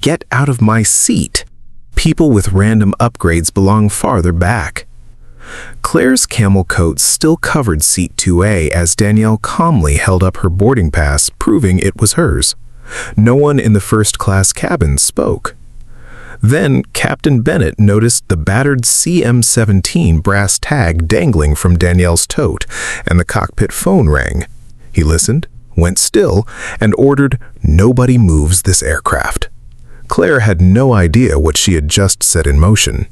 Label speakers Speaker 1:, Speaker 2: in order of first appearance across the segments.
Speaker 1: Get out of my seat. People with random upgrades belong farther back. Claire's camel coat still covered seat 2A as Danielle calmly held up her boarding pass, proving it was hers. No one in the first-class cabin spoke. Then Captain Bennett noticed the battered CM-17 brass tag dangling from Danielle's tote, and the cockpit phone rang. He listened, went still, and ordered, "Nobody moves this aircraft." Claire had no idea what she had just set in motion.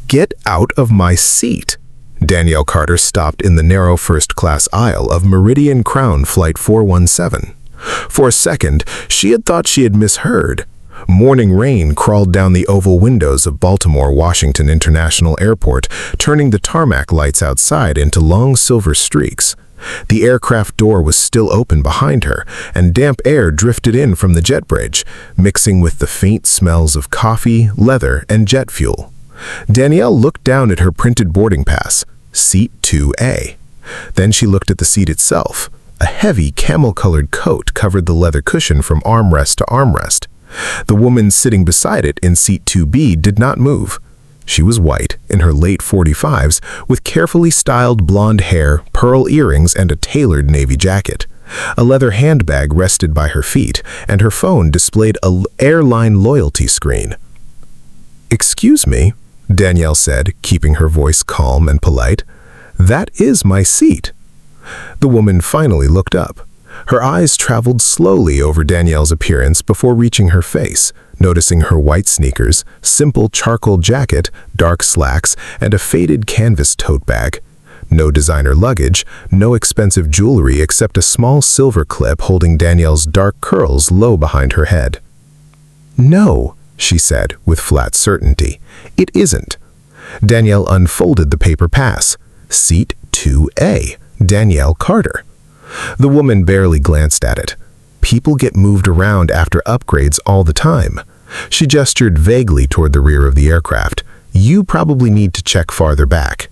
Speaker 1: "Get out of my seat." Danielle Carter stopped in the narrow first-class aisle of Meridian Crown Flight 417. For a second, she had thought she had misheard. Morning rain crawled down the oval windows of Baltimore-Washington International Airport, turning the tarmac lights outside into long silver streaks. The aircraft door was still open behind her, and damp air drifted in from the jet bridge, mixing with the faint smells of coffee, leather, and jet fuel. Danielle looked down at her printed boarding pass, Seat 2A. Then she looked at the seat itself. A heavy camel-colored coat covered the leather cushion from armrest to armrest. The woman sitting beside it in Seat 2B did not move. She was white, in her late 45s, with carefully styled blonde hair, pearl earrings, and a tailored navy jacket. A leather handbag rested by her feet, and her phone displayed an airline loyalty screen. "Excuse me," Danielle said, keeping her voice calm and polite. "That is my seat." The woman finally looked up. Her eyes traveled slowly over Danielle's appearance before reaching her face, noticing her white sneakers, simple charcoal jacket, dark slacks, and a faded canvas tote bag. No designer luggage, no expensive jewelry except a small silver clip holding Danielle's dark curls low behind her head. "No," she said with flat certainty, "it isn't." Danielle unfolded the paper pass. Seat 2A, Danielle Carter. The woman barely glanced at it. People get moved around after upgrades all the time. She gestured vaguely toward the rear of the aircraft. "You probably need to check farther back."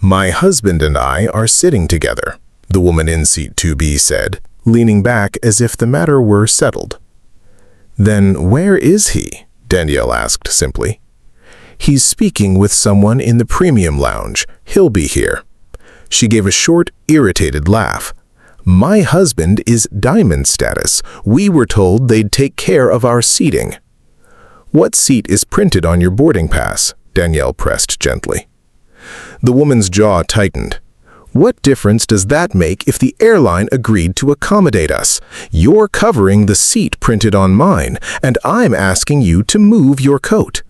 Speaker 1: "My husband and I are sitting together," the woman in Seat 2B said, leaning back as if the matter were settled. "Then where is he?" Danielle asked simply. "He's speaking with someone in the premium lounge. He'll be here." She gave a short, irritated laugh. "My husband is diamond status. We were told they'd take care of our seating." "What seat is printed on your boarding pass?" Danielle pressed gently. The woman's jaw tightened. "What difference does that make if the airline agreed to accommodate us? You're covering the seat printed on mine, and I'm asking you to move your coat."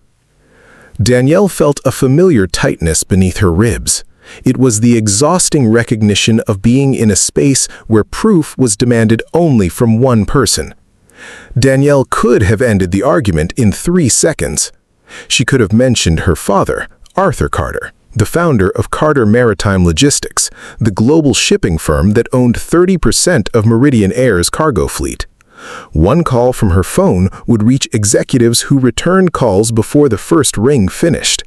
Speaker 1: Danielle felt a familiar tightness beneath her ribs. It was the exhausting recognition of being in a space where proof was demanded only from one person. Danielle could have ended the argument in 3 seconds. She could have mentioned her father, Arthur Carter, the founder of Carter Maritime Logistics, the global shipping firm that owned 30% of Meridian Air's cargo fleet. One call from her phone would reach executives who returned calls before the first ring finished.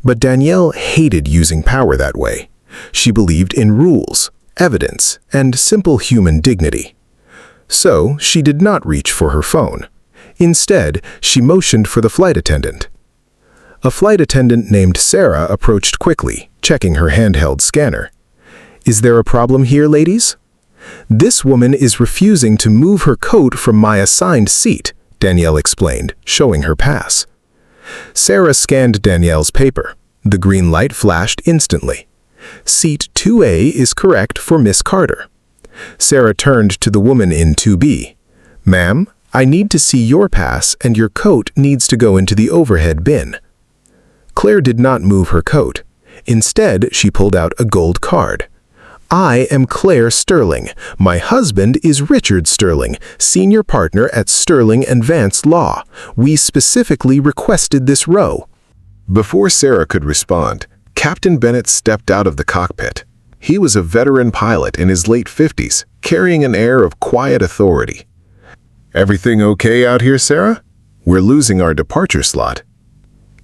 Speaker 1: But Danielle hated using power that way. She believed in rules, evidence, and simple human dignity. So she did not reach for her phone. Instead, she motioned for the flight attendant. A flight attendant named Sarah approached quickly, checking her handheld scanner. "Is there a problem here, ladies?" "This woman is refusing to move her coat from my assigned seat," Danielle explained, showing her pass. Sarah scanned Danielle's paper. The green light flashed instantly. "Seat 2A is correct for Miss Carter." Sarah turned to the woman in 2B. "Ma'am, I need to see your pass, and your coat needs to go into the overhead bin." Claire did not move her coat. Instead, she pulled out a gold card. "I am Claire Sterling. My husband is Richard Sterling, senior partner at Sterling & Vance Law. We specifically requested this row." Before Sarah could respond, Captain Bennett stepped out of the cockpit. He was a veteran pilot in his late 50s, carrying an air of quiet authority. "Everything okay out here, Sarah? We're losing our departure slot."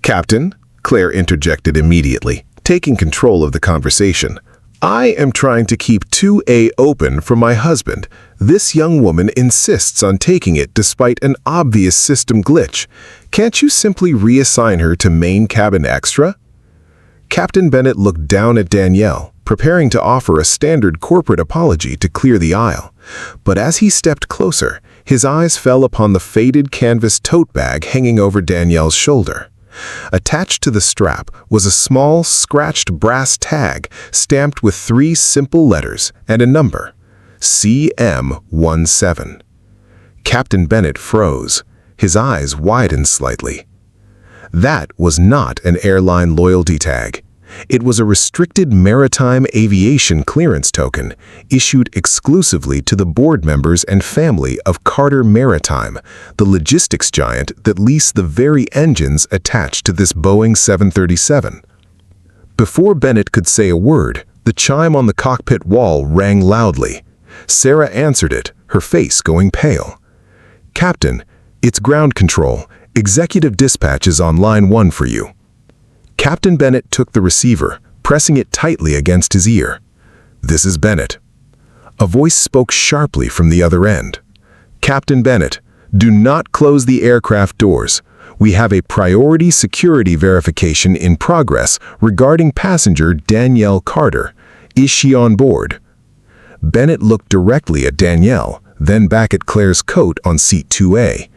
Speaker 1: "Captain," Claire interjected immediately, taking control of the conversation, I am trying to keep 2A open for my husband. This young woman insists on taking it despite an obvious system glitch. Can't you simply reassign her to main cabin extra? Captain Bennett looked down at Danielle, preparing to offer a standard corporate apology to clear the aisle. But as he stepped closer, his eyes fell upon the faded canvas tote bag hanging over Danielle's shoulder. Attached to the strap was a small, scratched brass tag stamped with 3 simple letters and a number, CM17. Captain Bennett froze. His eyes widened slightly. That was not an airline loyalty tag. It was a restricted maritime aviation clearance token issued exclusively to the board members and family of Carter Maritime, the logistics giant that leased the very engines attached to this Boeing 737. Before Bennett could say a word, the chime on the cockpit wall rang loudly. Sarah answered it, her face going pale. "Captain, it's ground control. Executive dispatch is on line 1 for you." Captain Bennett took the receiver, pressing it tightly against his ear. "This is Bennett." A voice spoke sharply from the other end. "Captain Bennett, do not close the aircraft doors. We have a priority security verification in progress regarding passenger Danielle Carter. Is she on board?" Bennett looked directly at Danielle, then back at Claire's coat on seat 2A.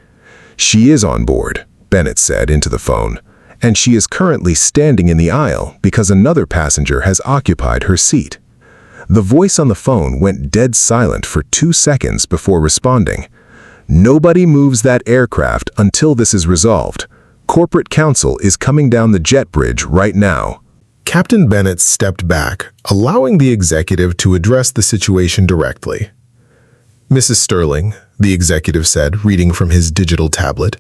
Speaker 1: "She is on board," Bennett said into the phone, "and she is currently standing in the aisle because another passenger has occupied her seat." The voice on the phone went dead silent for 2 seconds before responding. "Nobody moves that aircraft until this is resolved. Corporate counsel is coming down the jet bridge right now." Captain Bennett stepped back, allowing the executive to address the situation directly. "Mrs. Sterling," the executive said, reading from his digital tablet,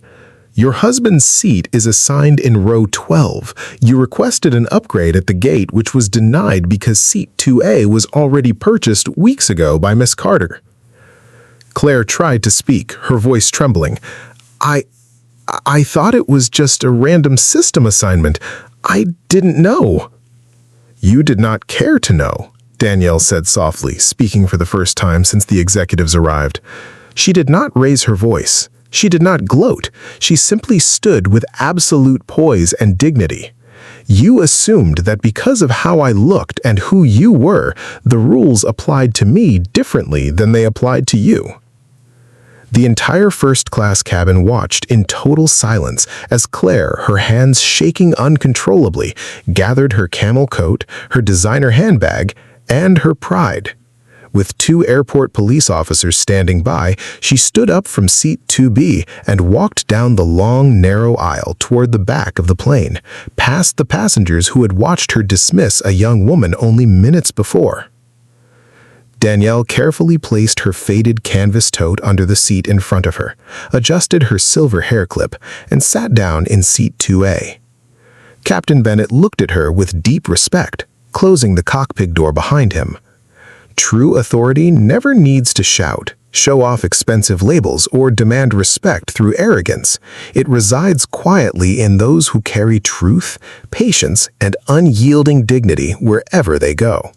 Speaker 1: "your husband's seat is assigned in row 12. You requested an upgrade at the gate, which was denied because seat 2A was already purchased weeks ago by Miss Carter." Claire tried to speak, her voice trembling. I thought it was just a random system assignment. I didn't know." "You did not care to know," Danielle said softly, speaking for the first time since the executives arrived. She did not raise her voice. She did not gloat. She simply stood with absolute poise and dignity. "You assumed that because of how I looked and who you were, the rules applied to me differently than they applied to you." The entire first-class cabin watched in total silence as Claire, her hands shaking uncontrollably, gathered her camel coat, her designer handbag, and her pride. With 2 airport police officers standing by, she stood up from seat 2B and walked down the long, narrow aisle toward the back of the plane, past the passengers who had watched her dismiss a young woman only minutes before. Danielle carefully placed her faded canvas tote under the seat in front of her, adjusted her silver hair clip, and sat down in seat 2A. Captain Bennett looked at her with deep respect, closing the cockpit door behind him. True authority never needs to shout, show off expensive labels, or demand respect through arrogance. It resides quietly in those who carry truth, patience, and unyielding dignity wherever they go.